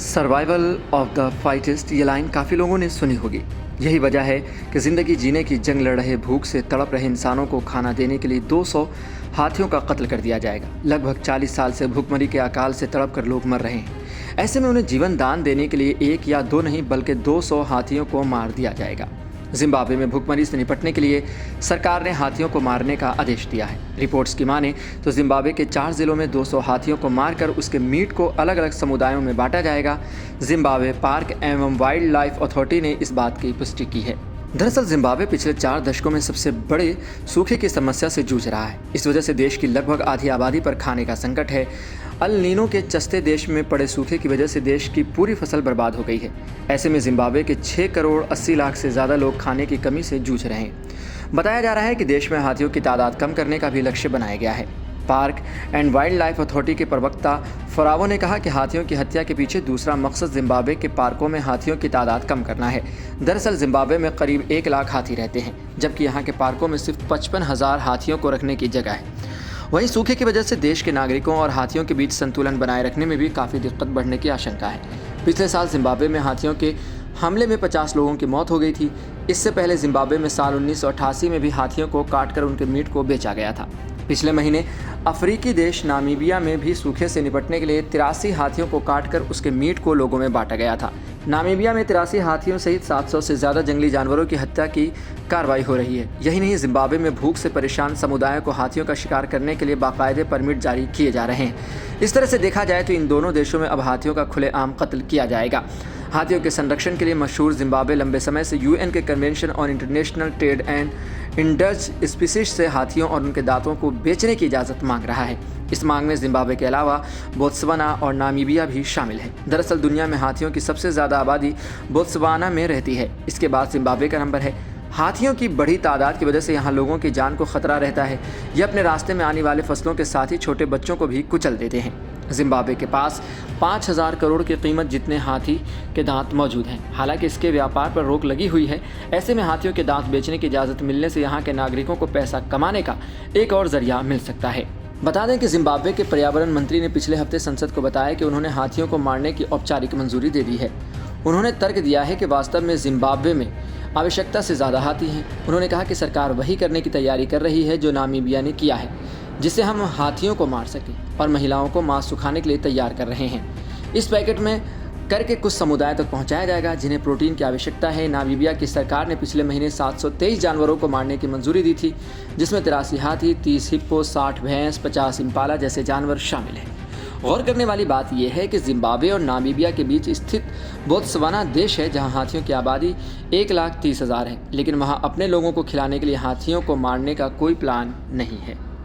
Survival of the फाइटेस्ट ये line काफ़ी लोगों ने सुनी होगी। यही वजह है कि ज़िंदगी जीने की जंग लड़ रहे, भूख से तड़प रहे इंसानों को खाना देने के लिए 200 हाथियों का कत्ल कर दिया जाएगा। लगभग 40 साल से भूखमरी के अकाल से तड़प कर लोग मर रहे हैं। ऐसे में उन्हें जीवन दान देने के लिए 1 या 2 नहीं बल्कि 200 हाथियों को मार दिया जाएगा। जिम्बाब्वे में भूखमरी से निपटने के लिए सरकार ने हाथियों को मारने का आदेश दिया है। रिपोर्ट्स की माने तो जिम्बाब्वे के 4 जिलों में 200 हाथियों को मारकर उसके मीट को अलग अलग समुदायों में बांटा जाएगा। जिम्बाब्वे पार्क एवं वाइल्ड लाइफ अथॉरिटी ने इस बात की पुष्टि की है। दरअसल जिम्बाब्वे पिछले 4 दशकों में सबसे बड़े सूखे की समस्या से जूझ रहा है। इस वजह से देश की लगभग आधी आबादी पर खाने का संकट है। अल नीनो के चस्ते देश में पड़े सूखे की वजह से देश की पूरी फसल बर्बाद हो गई है। ऐसे में जिम्बाब्वे के 6 करोड़ 80 लाख से ज़्यादा लोग खाने की कमी से जूझ रहे हैं। बताया जा रहा है कि देश में हाथियों की तादाद कम करने का भी लक्ष्य बनाया गया है। Park and wild life authority के प्रवक्ता फरावो ने कहा कि हाथियों की हत्या के पीछे दूसरा मकसद जिम्बाब्वे के पार्कों में हाथियों की तादाद कम करना है। दरअसल जिम्बाब्वे में करीब 1 लाख हाथी रहते हैं, जबकि यहाँ के पार्कों में सिर्फ 55,000 हाथियों को रखने की जगह है। वहीं सूखे की वजह से देश के नागरिकों और हाथियों के बीच संतुलन बनाए रखने में भी काफ़ी दिक्कत बढ़ने की आशंका है। पिछले साल जिम्बाब्वे में हाथियों के हमले में 50 लोगों की मौत हो गई थी। इससे पहले जिम्बाब्वे में साल 1988 में भी हाथियों को काटकर उनके मीट को बेचा गया था। पिछले महीने अफ्रीकी देश नामीबिया में भी सूखे से निपटने के लिए 83 हाथियों को काटकर उसके मीट को लोगों में बांटा गया था। नामीबिया में 83 हाथियों सहित 700 से ज़्यादा जंगली जानवरों की हत्या की कार्रवाई हो रही है। यही नहीं, जिम्बाब्वे में भूख से परेशान समुदायों को हाथियों का शिकार करने के लिए बाकायदे परमिट जारी किए जा रहे हैं। इस तरह से देखा जाए तो इन दोनों देशों में अब हाथियों का खुलेआम कत्ल किया जाएगा। हाथियों के संरक्षण के लिए मशहूर जिम्बाब्वे लंबे समय से UN के convention on international trade and industrial species से हाथियों और उनके दांतों को बेचने की इजाज़त मांग रहा है। इस मांग में जिम्बाब्वे के अलावा बोत्सवाना और नामीबिया भी शामिल है। दरअसल दुनिया में हाथियों की सबसे ज़्यादा आबादी बोत्सवाना में रहती है। इसके बाद जिम्बाब्वे का नंबर है। हाथियों की बड़ी तादाद की वजह से यहाँ लोगों की जान को खतरा रहता है। ये अपने रास्ते में आने वाले फसलों के साथ ही छोटे बच्चों को भी कुचल देते हैं। जिम्बाब्वे के पास 5,000 करोड़ की कीमत जितने हाथी के दांत मौजूद हैं। हालांकि इसके व्यापार पर रोक लगी हुई है। ऐसे में हाथियों के दांत बेचने की इजाज़त मिलने से यहाँ के नागरिकों को पैसा कमाने का एक और जरिया मिल सकता है। बता दें कि जिम्बाब्वे के पर्यावरण मंत्री ने पिछले हफ्ते संसद को बताया कि उन्होंने हाथियों को मारने की औपचारिक मंजूरी दे दी है। उन्होंने तर्क दिया है कि वास्तव में जिम्बाब्वे में आवश्यकता से ज़्यादा हाथी हैं। उन्होंने कहा कि सरकार वही करने की तैयारी कर रही है जो नामीबिया ने किया है, जिससे हम हाथियों को मार सकें, और महिलाओं को मांस सुखाने के लिए तैयार कर रहे हैं। इस पैकेट में करके कुछ समुदाय तक पहुंचाया जाएगा जिन्हें प्रोटीन की आवश्यकता है। नामीबिया की सरकार ने पिछले महीने 723 जानवरों को मारने की मंजूरी दी थी, जिसमें 83 हाथी, 30 हिप्पो, 60 भैंस, 50 इम्पाला जैसे जानवर शामिल हैं। गौर करने वाली बात यह है कि जिम्बाब्वे और नामीबिया के बीच स्थित बोत्सवाना देश है, जहां हाथियों की आबादी 1,30,000 है, लेकिन वहां अपने लोगों को खिलाने के लिए हाथियों को मारने का कोई प्लान नहीं है।